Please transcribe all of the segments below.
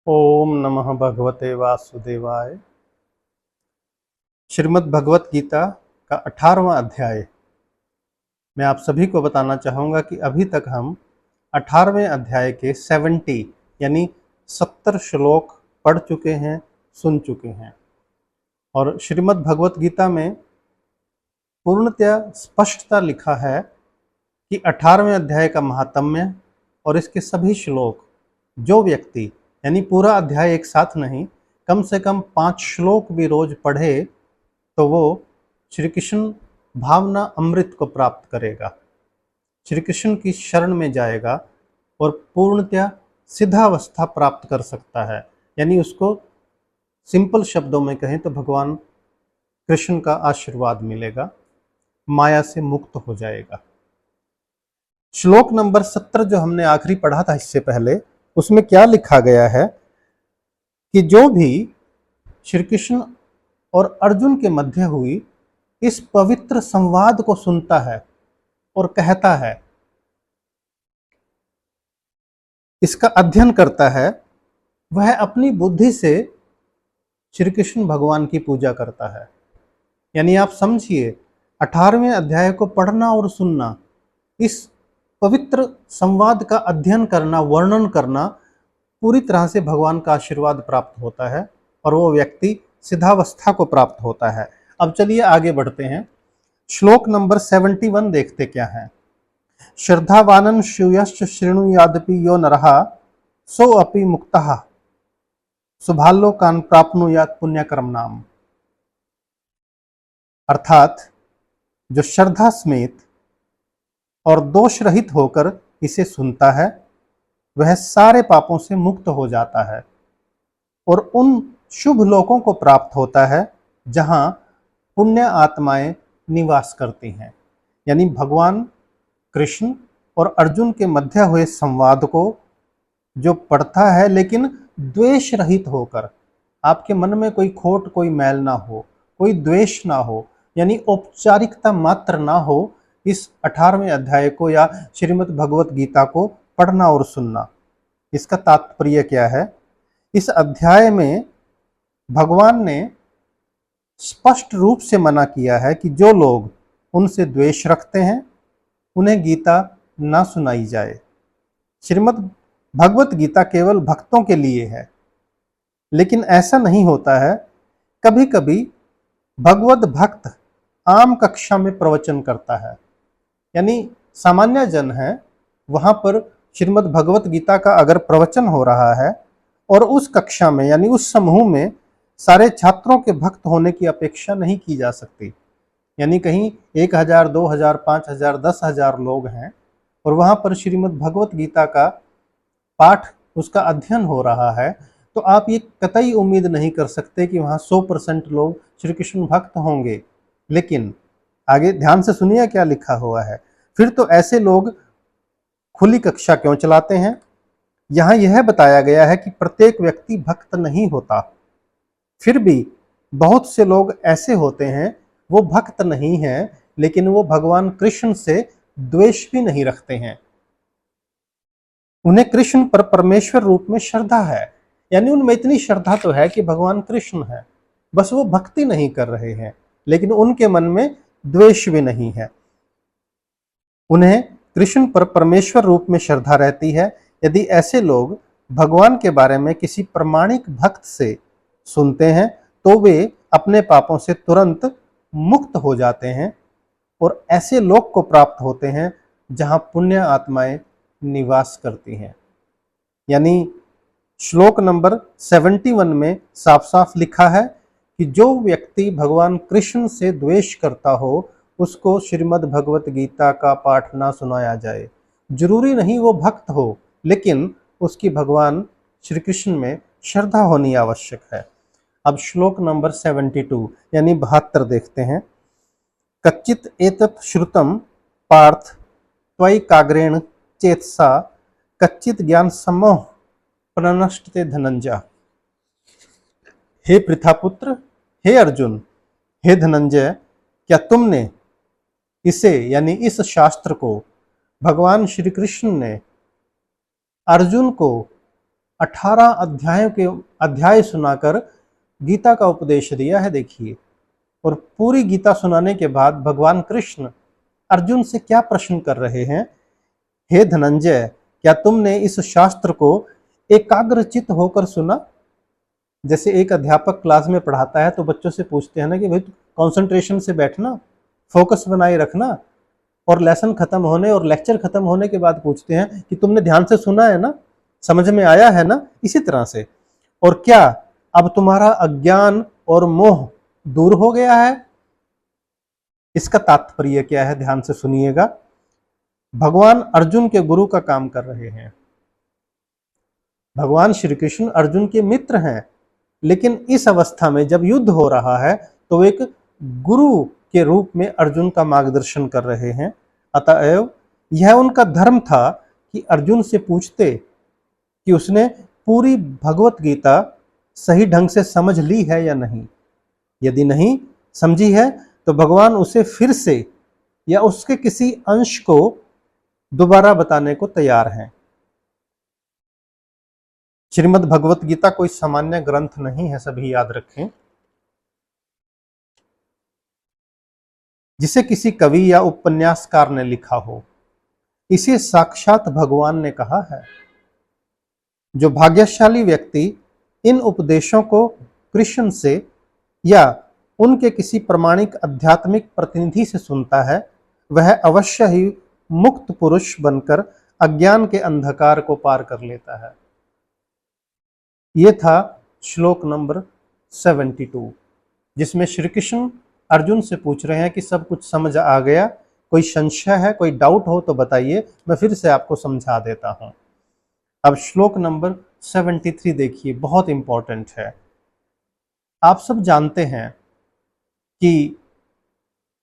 ओम नमः भगवते वासुदेवाय। श्रीमद् भगवत गीता का 18वां अध्याय। मैं आप सभी को बताना चाहूँगा कि अभी तक हम 18वें अध्याय के 70 यानी 70 श्लोक पढ़ चुके हैं, सुन चुके हैं। और श्रीमद् भगवत गीता में पूर्णतया स्पष्टता लिखा है कि 18वें अध्याय का महात्म्य और इसके सभी श्लोक जो व्यक्ति यानी पूरा अध्याय एक साथ नहीं, कम से कम 5 श्लोक भी रोज पढ़े तो वो श्री कृष्ण भावना अमृत को प्राप्त करेगा, श्री कृष्ण की शरण में जाएगा और पूर्णतया सिद्धावस्था प्राप्त कर सकता है। यानी उसको सिंपल शब्दों में कहें तो भगवान कृष्ण का आशीर्वाद मिलेगा, माया से मुक्त हो जाएगा। श्लोक नंबर 70 जो हमने आखिरी पढ़ा था इससे पहले, उसमें क्या लिखा गया है कि जो भी श्री कृष्ण और अर्जुन के मध्य हुई इस पवित्र संवाद को सुनता है और कहता है, इसका अध्ययन करता है, वह अपनी बुद्धि से श्री कृष्ण भगवान की पूजा करता है। यानी आप समझिए, 18वें अध्याय को पढ़ना और सुनना, इस पवित्र संवाद का अध्ययन करना, वर्णन करना, पूरी तरह से भगवान का आशीर्वाद प्राप्त होता है और वो व्यक्ति सिद्धावस्था को प्राप्त होता है। अब चलिए आगे बढ़ते हैं। श्लोक नंबर 71 देखते क्या है। श्रद्धावानन श्रूयश्च शृणुयादपि यो नरः सो अपि मुक्तः शुभालोकान् प्राप्नुयात् पुण्यकर्म नाम। अर्थात जो श्रद्धा समेत और दोष रहित होकर इसे सुनता है वह सारे पापों से मुक्त हो जाता है और उन शुभ लोकों को प्राप्त होता है जहां पुण्य आत्माएं निवास करती हैं। यानी भगवान कृष्ण और अर्जुन के मध्य हुए संवाद को जो पढ़ता है, लेकिन द्वेष रहित होकर, आपके मन में कोई खोट, कोई मैल ना हो, कोई द्वेष ना हो, यानी औपचारिकता मात्र ना हो, इस 18वें अध्याय को या श्रीमद् भगवत गीता को पढ़ना और सुनना। इसका तात्पर्य क्या है? इस अध्याय में भगवान ने स्पष्ट रूप से मना किया है कि जो लोग उनसे द्वेष रखते हैं उन्हें गीता ना सुनाई जाए। श्रीमद् भगवत गीता केवल भक्तों के लिए है, लेकिन ऐसा नहीं होता है। कभी कभी भगवत भक्त आम कक्षा में प्रवचन करता है, यानी सामान्य जन है, वहां पर श्रीमद् भगवत गीता का अगर प्रवचन हो रहा है और उस कक्षा में यानी उस समूह में सारे छात्रों के भक्त होने की अपेक्षा नहीं की जा सकती। यानी कहीं 1000, 2000, 5000, 10,000 लोग हैं और वहां पर श्रीमद् भगवत गीता का पाठ, उसका अध्ययन हो रहा है, तो आप ये कतई उम्मीद नहीं कर सकते कि वहां 100% लोग श्री कृष्ण भक्त होंगे। लेकिन आगे ध्यान से सुनिए क्या लिखा हुआ है। फिर तो ऐसे लोग खुली कक्षा क्यों चलाते हैं? यहां यह बताया गया है कि प्रत्येक व्यक्ति भक्त नहीं होता, फिर भी बहुत से लोग ऐसे होते हैं वो भक्त नहीं हैं, लेकिन वो भगवान कृष्ण से द्वेष भी नहीं रखते हैं। उन्हें कृष्ण पर परमेश्वर रूप में श्रद्धा है, यानी उनमें इतनी श्रद्धा तो है कि भगवान कृष्ण है, बस वो भक्ति नहीं कर रहे हैं, लेकिन उनके मन में द्वेष भी नहीं है। उन्हें कृष्ण पर परमेश्वर रूप में श्रद्धा रहती है। यदि ऐसे लोग भगवान के बारे में किसी प्रामाणिक भक्त से सुनते हैं तो वे अपने पापों से तुरंत मुक्त हो जाते हैं और ऐसे लोक को प्राप्त होते हैं जहां पुण्य आत्माएं निवास करती हैं। यानी श्लोक नंबर 71 में साफ साफ लिखा है कि जो व्यक्ति भगवान कृष्ण से द्वेष करता हो उसको श्रीमद् भगवत गीता का पाठ ना सुनाया जाए। जरूरी नहीं वो भक्त हो, लेकिन उसकी भगवान श्री कृष्ण में श्रद्धा होनी आवश्यक है। अब श्लोक नंबर 72 यानी 72 देखते हैं। कच्चित एतत् श्रुतम पार्थ त्वयि काग्रेण चेतसा कच्चित ज्ञान सम्मोह प्रणष्टते धनंजय। हे पृथापुत्र, हे अर्जुन, हे धनंजय, क्या तुमने इसे यानी इस शास्त्र को भगवान श्री कृष्ण ने अर्जुन को 18 अध्याय सुनाकर गीता का उपदेश दिया है। देखिए, और पूरी गीता सुनाने के बाद भगवान कृष्ण अर्जुन से क्या प्रश्न कर रहे हैं। हे धनंजय, क्या तुमने इस शास्त्र को एकाग्रचित होकर सुना? जैसे एक अध्यापक क्लास में पढ़ाता है तो बच्चों से पूछते हैं ना कि भाई कंसंट्रेशन से बैठना, फोकस बनाए रखना, और लेसन खत्म होने और लेक्चर खत्म होने के बाद पूछते हैं कि तुमने ध्यान से सुना है ना, समझ में आया है ना। इसी तरह से, और क्या अब तुम्हारा अज्ञान और मोह दूर हो गया है? इसका तात्पर्य क्या है, ध्यान से सुनिएगा। भगवान अर्जुन के गुरु का काम कर रहे हैं। भगवान श्री कृष्ण अर्जुन के मित्र हैं, लेकिन इस अवस्था में जब युद्ध हो रहा है तो एक गुरु के रूप में अर्जुन का मार्गदर्शन कर रहे हैं। अतएव यह उनका धर्म था कि अर्जुन से पूछते कि उसने पूरी भगवत गीता सही ढंग से समझ ली है या नहीं। यदि नहीं समझी है तो भगवान उसे फिर से या उसके किसी अंश को दोबारा बताने को तैयार हैं। श्रीमद् भगवत गीता कोई सामान्य ग्रंथ नहीं है, सभी याद रखें, जिसे किसी कवि या उपन्यासकार ने लिखा हो। इसे साक्षात भगवान ने कहा है। जो भाग्यशाली व्यक्ति इन उपदेशों को कृष्ण से या उनके किसी प्रामाणिक आध्यात्मिक प्रतिनिधि से सुनता है, वह अवश्य ही मुक्त पुरुष बनकर अज्ञान के अंधकार को पार कर लेता है। ये था श्लोक नंबर 72, जिसमें श्री कृष्ण अर्जुन से पूछ रहे हैं कि सब कुछ समझ आ गया, कोई संशय है, कोई डाउट हो तो बताइए, मैं फिर से आपको समझा देता हूं। अब श्लोक नंबर 73 देखिए, बहुत इंपॉर्टेंट है। आप सब जानते हैं कि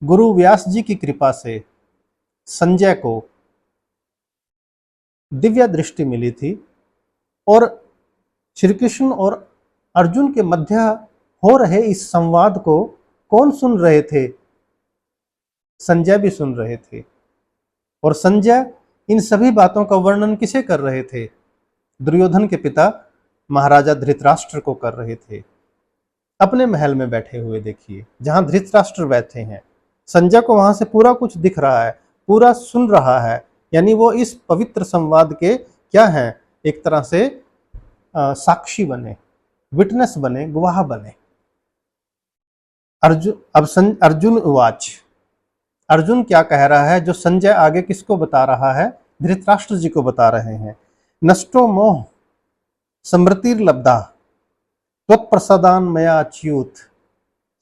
गुरु व्यास जी की कृपा से संजय को दिव्य दृष्टि मिली थी, और श्री कृष्ण और अर्जुन के मध्य हो रहे इस संवाद को कौन सुन रहे थे? संजय भी सुन रहे थे। और संजय इन सभी बातों का वर्णन किसे कर रहे थे? दुर्योधन के पिता महाराजा धृतराष्ट्र को कर रहे थे, अपने महल में बैठे हुए। देखिए, जहां धृतराष्ट्र बैठे हैं, संजय को वहां से पूरा कुछ दिख रहा है, पूरा सुन रहा है। यानी वो इस पवित्र संवाद के क्या हैं? एक तरह से साक्षी बने, विटनेस बने, गवाह बने। अर्जुन उवाच, अर्जुन क्या कह रहा है? जो संजय आगे किसको बता रहा है? धृतराष्ट्र जी को बता रहे हैं। नष्टो मोह स्मृतिर्लब्धा त्वत्प्रसादान मया अच्युत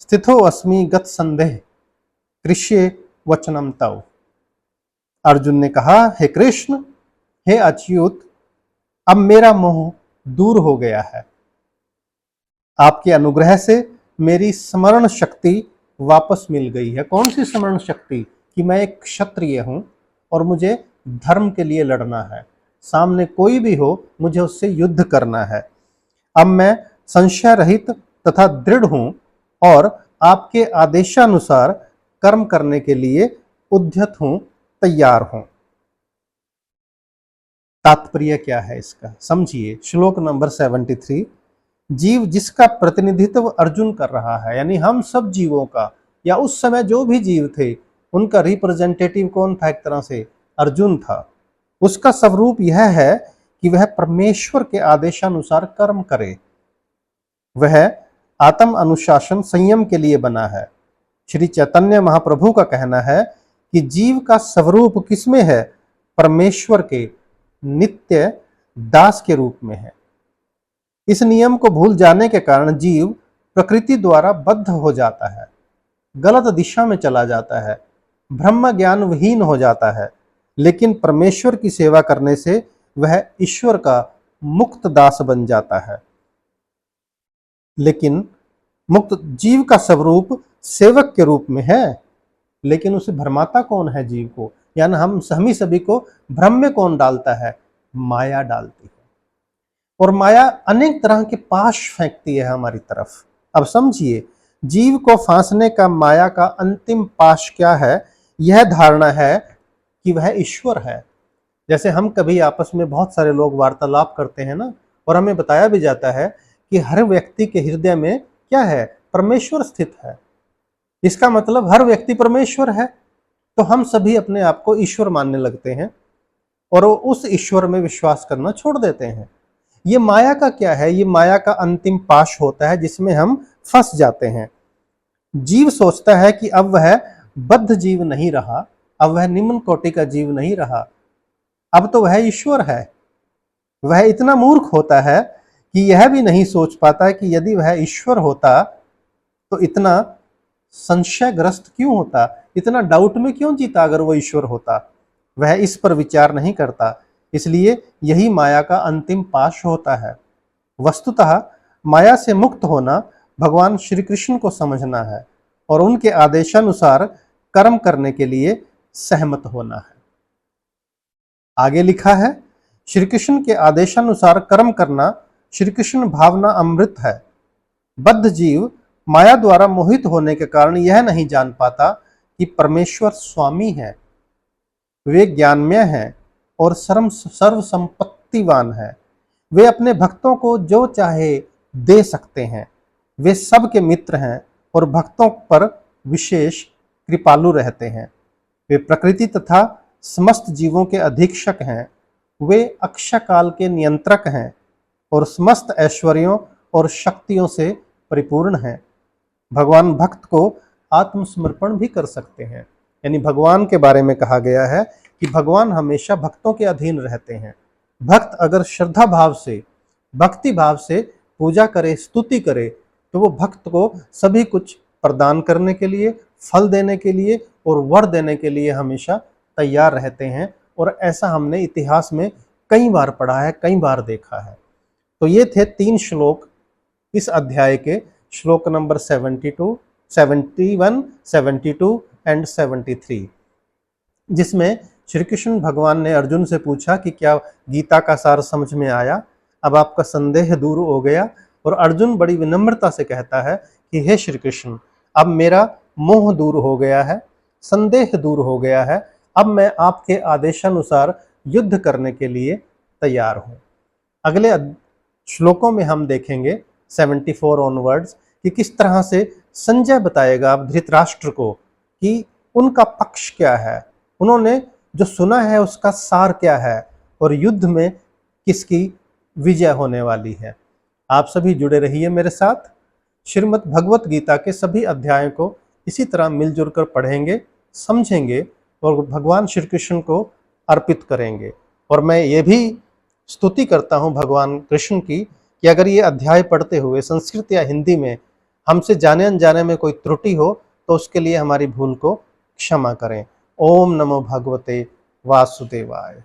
स्थितो अस्मि गत संदेह कृष्ये वचनम तव। अर्जुन ने कहा, हे कृष्ण, हे अच्युत, अब मेरा मोह दूर हो गया है। आपके अनुग्रह से मेरी स्मरण शक्ति वापस मिल गई है। कौन सी स्मरण शक्ति? कि मैं एक क्षत्रिय हूं और मुझे धर्म के लिए लड़ना है, सामने कोई भी हो मुझे उससे युद्ध करना है। अब मैं संशय रहित तथा दृढ़ हूं और आपके आदेशानुसार कर्म करने के लिए उद्यत हूं, तैयार हूं। तात्पर्य क्या है इसका? समझिए, श्लोक नंबर 73। जीव जिसका प्रतिनिधित्व अर्जुन कर रहा है, यानी हम सब जीवों का, या उस समय जो भी जीव थे उनका रिप्रेजेंटेटिव कौन था? एक तरह से अर्जुन था। उसका स्वरूप यह है कि वह परमेश्वर के आदेशानुसार कर्म करे। वह आत्म अनुशासन संयम के लिए बना है। श्री चैतन्य महाप्रभु का कहना है कि जीव का स्वरूप किसमें है? परमेश्वर के नित्य दास के रूप में है। इस नियम को भूल जाने के कारण जीव प्रकृति द्वारा बद्ध हो जाता है, गलत दिशा में चला जाता है, ब्रह्म ज्ञान विहीन हो जाता है। लेकिन परमेश्वर की सेवा करने से वह ईश्वर का मुक्त दास बन जाता है। लेकिन मुक्त जीव का स्वरूप सेवक के रूप में है, लेकिन उसे भ्रमाता कौन है? जीव को, यानी हम सभी को भ्रम में कौन डालता है? माया डालती है। और माया अनेक तरह के पाश फेंकती है हमारी तरफ। अब समझिए, जीव को फांसने का माया का अंतिम पाश क्या है? यह धारणा है कि वह ईश्वर है। जैसे हम कभी आपस में बहुत सारे लोग वार्तालाप करते हैं ना, और हमें बताया भी जाता है कि हर व्यक्ति के हृदय में क्या है, परमेश्वर स्थित है। इसका मतलब हर व्यक्ति परमेश्वर है। तो हम सभी अपने आप को ईश्वर मानने लगते हैं और उस ईश्वर में विश्वास करना छोड़ देते हैं। ये माया का क्या है, ये माया का अंतिम पाश होता है जिसमें हम फंस जाते हैं। जीव सोचता है कि अब वह बद्ध जीव नहीं रहा, अब वह निम्न कोटि का जीव नहीं रहा, अब तो वह ईश्वर है। वह इतना मूर्ख होता है कि यह भी नहीं सोच पाता कि यदि वह ईश्वर होता तो इतना संशयग्रस्त क्यों होता, इतना डाउट में क्यों जीता अगर वो ईश्वर होता। वह इस पर विचार नहीं करता। इसलिए यही माया का अंतिम पाश होता है। वस्तुतः माया से मुक्त होना भगवान श्री कृष्ण को समझना है और उनके आदेशानुसार कर्म करने के लिए सहमत होना है। आगे लिखा है, श्री कृष्ण के आदेशानुसार कर्म करना श्री कृष्ण भावना अमृत है। बद्ध जीव माया द्वारा मोहित होने के कारण यह नहीं जान पाता कि परमेश्वर स्वामी है, वे ज्ञानमय हैं और सर्व संपत्तिवान है। वे अपने भक्तों को जो चाहे दे सकते हैं। वे सबके मित्र हैं और भक्तों पर विशेष कृपालु रहते हैं। वे प्रकृति तथा समस्त जीवों के अधीक्षक हैं। वे अक्षय काल के नियंत्रक हैं और समस्त ऐश्वर्यों और शक्तियों से परिपूर्ण हैं। भगवान भक्त को आत्मसमर्पण भी कर सकते हैं। यानी भगवान के बारे में कहा गया है कि भगवान हमेशा भक्तों के अधीन रहते हैं। भक्त अगर श्रद्धा भाव से, भक्ति भाव से पूजा करे, स्तुति करे, तो वो भक्त को सभी कुछ प्रदान करने के लिए, फल देने के लिए और वर देने के लिए हमेशा तैयार रहते हैं। और ऐसा हमने इतिहास में कई बार पढ़ा है, कई बार देखा है। तो ये थे 3 श्लोक इस अध्याय के, श्लोक नंबर 72, 71, 72 एंड 73, जिसमें श्री कृष्ण भगवान ने अर्जुन से पूछा कि क्या गीता का सार समझ में आया, अब आपका संदेह दूर हो गया। और अर्जुन बड़ी विनम्रता से कहता है कि हे श्री कृष्ण, अब मेरा मोह दूर हो गया है, संदेह दूर हो गया है, अब मैं आपके आदेशानुसार युद्ध करने के लिए तैयार हूं। अगले श्लोकों में हम देखेंगे 74 ऑनवर्ड्स कि किस तरह से संजय बताएगा अब धृतराष्ट्र को कि उनका पक्ष क्या है, उन्होंने जो सुना है उसका सार क्या है और युद्ध में किसकी विजय होने वाली है। आप सभी जुड़े रहिए मेरे साथ। श्रीमद् भगवत गीता के सभी अध्यायों को इसी तरह मिलजुल कर पढ़ेंगे, समझेंगे और भगवान श्री कृष्ण को अर्पित करेंगे। और मैं ये भी स्तुति करता हूँ भगवान कृष्ण की कि अगर ये अध्याय पढ़ते हुए संस्कृत या हिंदी में हमसे जाने अनजाने में कोई त्रुटि हो तो उसके लिए हमारी भूल को क्षमा करें। ओम नमो भगवते वासुदेवाय।